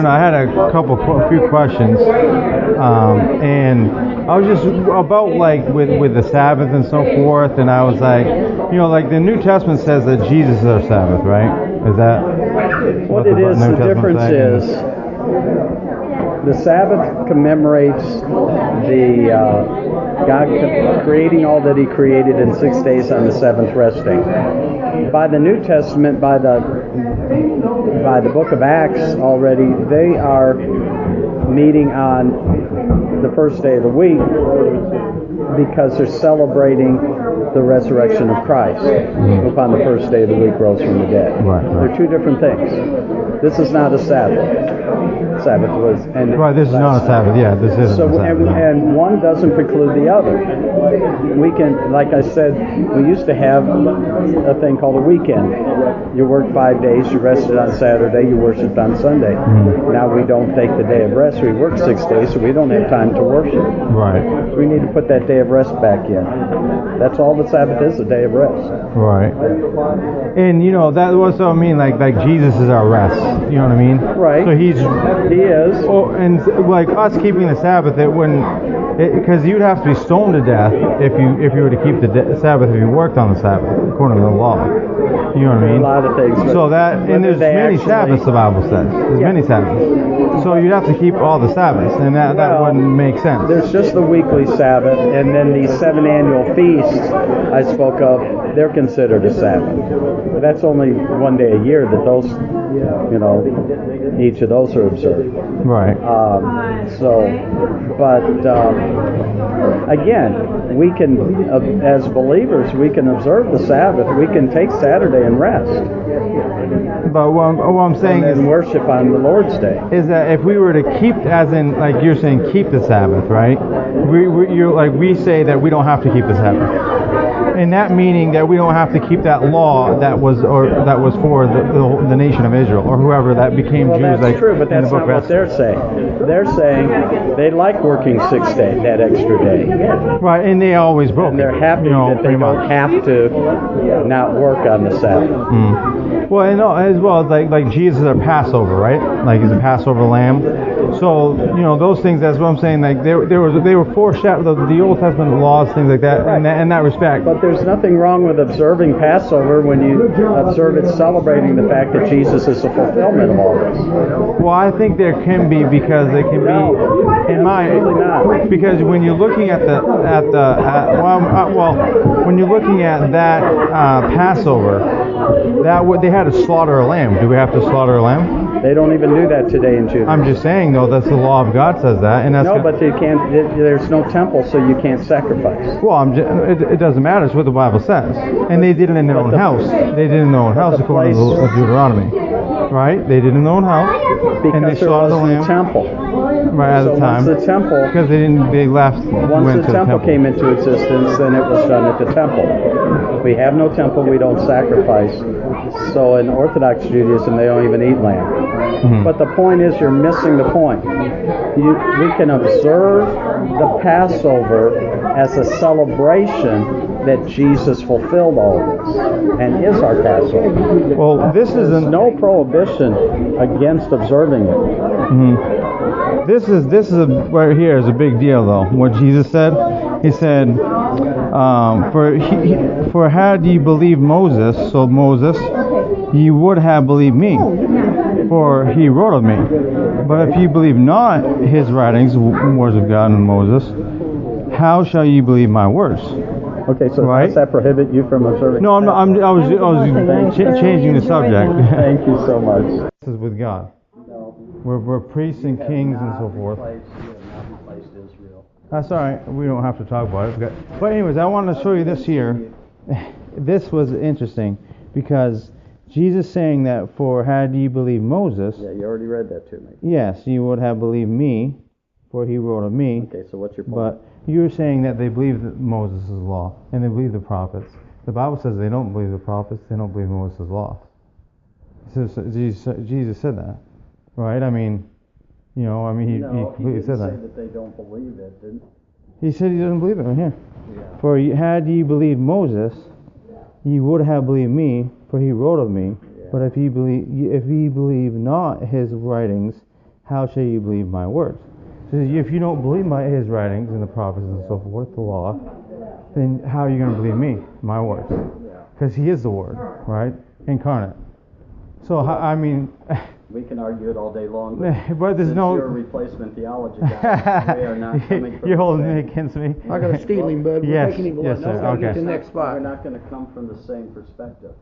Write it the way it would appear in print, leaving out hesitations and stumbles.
I had a few questions, and I was just about like with the Sabbath and so forth, and I was like, like the New Testament says that Jesus is our Sabbath, right? Is that what it is? The difference is the Sabbath commemorates the God creating all that He created in 6 days, on the seventh resting. By the New Testament, by the book of Acts already, they are meeting on the first day of the week because they're celebrating the resurrection of Christ, who upon the first day of the week rose from the dead. Right. They're two different things. This is not a Sabbath. Sabbath was... this is not a Sabbath. Yeah, this isn't a Sabbath. And one doesn't preclude the other. We can, like I said, we used to have a thing called a weekend. You worked 5 days, you rested on Saturday, you worshiped on Sunday. Mm-hmm. Now we don't take the day of rest. We work 6 days, so we don't have time to worship. Right. So we need to put that day of rest back in. That's all the Sabbath is, a day of rest. Right. And that was what I mean, like Jesus is our rest. You know what I mean? Right. So He is. Oh, and like us keeping the Sabbath, it wouldn't, because you'd have to be stoned to death if you were to keep the Sabbath if you worked on the Sabbath according to the law. You know what I mean? A lot of things. So and there's many Sabbaths, the Bible says. There's many Sabbaths. So you'd have to keep all the Sabbaths, and that wouldn't make sense. There's just the weekly Sabbath, and then the 7 annual feasts I spoke of, they're considered a Sabbath. But that's only 1 day a year that those, each of those are observed. Right. Again, we can, as believers, we can observe the Sabbath. We can take Saturday and rest. But what I'm saying is, worship on the Lord's Day. Is that if we were to keep, as in, like you're saying, keep the Sabbath, right? We say that we don't have to keep the Sabbath. And that meaning that we don't have to keep that law that was for the nation of Israel or whoever that became Jews. That's true, but that's not what they're saying. They're saying they like working 6 days, that extra day. Right, and they always broke. And they're happy that they don't have to not work on the Sabbath. Mm. Well, as well as like Jesus is our Passover, right? Like he's a Passover lamb. So those things. That's what I'm saying. Like they were foreshadowed the Old Testament laws, things like that, right. in that respect. But there's nothing wrong with observing Passover when you observe it celebrating the fact that Jesus is the fulfillment of all this. Well, I think there can be because there can be because when you're looking at when you're looking at that Passover, they had to slaughter a lamb. Do we have to slaughter a lamb? They don't even do that today in Judaism. I'm just saying, though, that's the law of God says that, and that's but you can't. There's no temple, so you can't sacrifice. Well, it doesn't matter. It's what the Bible says, and they did it in their own house. They did it in their own house according to Deuteronomy, right? They did it in their own house, and they slaughtered the lamb. Temple. Right at the time. Once the temple, because they left. Once the temple came into existence, then it was done at the temple. We have no temple. We don't sacrifice. So in Orthodox Judaism, they don't even eat lamb. Mm-hmm. But the point is, you're missing the point. We can observe the Passover as a celebration that Jesus fulfilled all of this and is our Passover. Well, there's no prohibition against observing it. Mm-hmm. This is right here is a big deal, though. What Jesus said, He said, "For had ye believed Moses, so Moses, ye would have believed me, for he wrote of me. But if ye believe not his writings, words of God and Moses, how shall ye believe my words?" Okay, so right? Does that prohibit you from observing? No, I was changing the subject. Thank you so much. This is with God. We're priests and kings and so forth. That's all right. We don't have to talk about it. But anyways, I wanted to show you this here. This was interesting because Jesus saying that, "For had ye believed Moses..." Yeah, you already read that to me. Yes, you would have believed me, for he wrote of me. Okay, so what's your point? But you're saying that they believe Moses' law and they believe the prophets. The Bible says they don't believe the prophets. They don't believe Moses' law. Jesus said that. Right? I mean, he completely said that. He didn't say that they don't believe it, didn't he? He said he doesn't believe it right here. Yeah. "For had ye believed Moses, ye would have believed me, for he wrote of me. Yeah. But if ye believe not his writings, how shall you believe my words? So if you don't believe his writings and the prophets and so forth, the law, then how are you going to believe me, my words? Because he is the Word, right? Incarnate. So, I mean... We can argue it all day long, but there's no... you're a replacement theology guy, we are not coming from You're holding it against me? I got to steal him, bud. We're Yes, taking him yes, sir. Let's get Okay. to the next spot. We're not going to come from the same perspective.